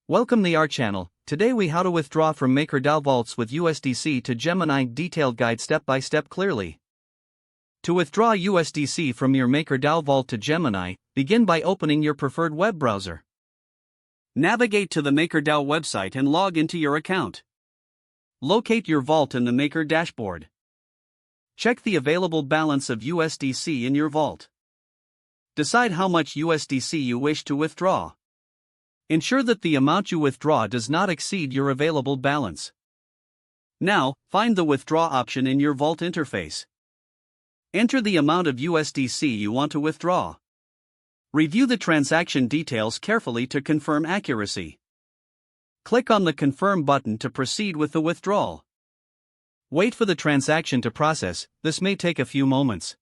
Welcome to our channel. Today we how to withdraw from MakerDAO vaults with USDC to Gemini. Detailed guide step by step clearly. To withdraw USDC from your MakerDAO vault to Gemini, begin by opening your preferred web browser. Navigate to the MakerDAO website and log into your account. Locate your vault in the Maker dashboard. Check the available balance of USDC in your vault. Decide how much USDC you wish to withdraw. Ensure that the amount you withdraw does not exceed your available balance. Now, find the withdraw option in your vault interface. Enter the amount of USDC you want to withdraw. Review the transaction details carefully to confirm accuracy. Click on the Confirm button to proceed with the withdrawal. Wait for the transaction to process. This may take a few moments.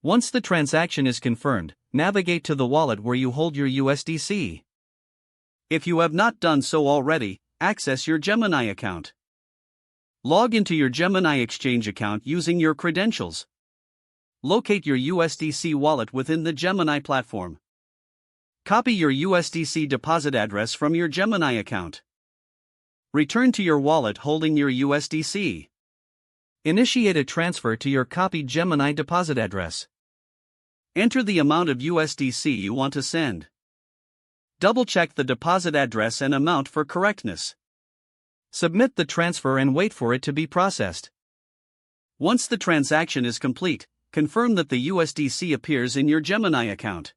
Once the transaction is confirmed, navigate to the wallet where you hold your USDC. If you have not done so already, access your Gemini account. Log into your Gemini exchange account using your credentials. Locate your USDC wallet within the Gemini platform. Copy your USDC deposit address from your Gemini account. Return to your wallet holding your USDC. Initiate a transfer to your copied Gemini deposit address. Enter the amount of USDC you want to send. Double-check the deposit address and amount for correctness. Submit the transfer and wait for it to be processed. Once the transaction is complete, confirm that the USDC appears in your Gemini account.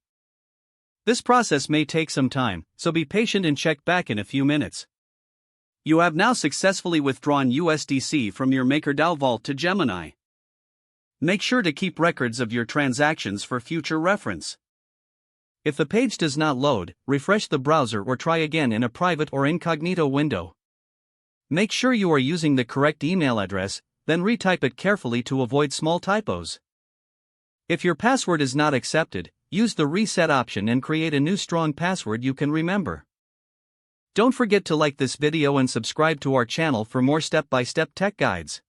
This process may take some time, so be patient and check back in a few minutes. You have now successfully withdrawn USDC from your MakerDAO vault to Gemini. Make sure to keep records of your transactions for future reference. If the page does not load, refresh the browser or try again in a private or incognito window. Make sure you are using the correct email address, then retype it carefully to avoid small typos. If your password is not accepted, use the reset option and create a new strong password you can remember. Don't forget to like this video and subscribe to our channel for more step-by-step tech guides.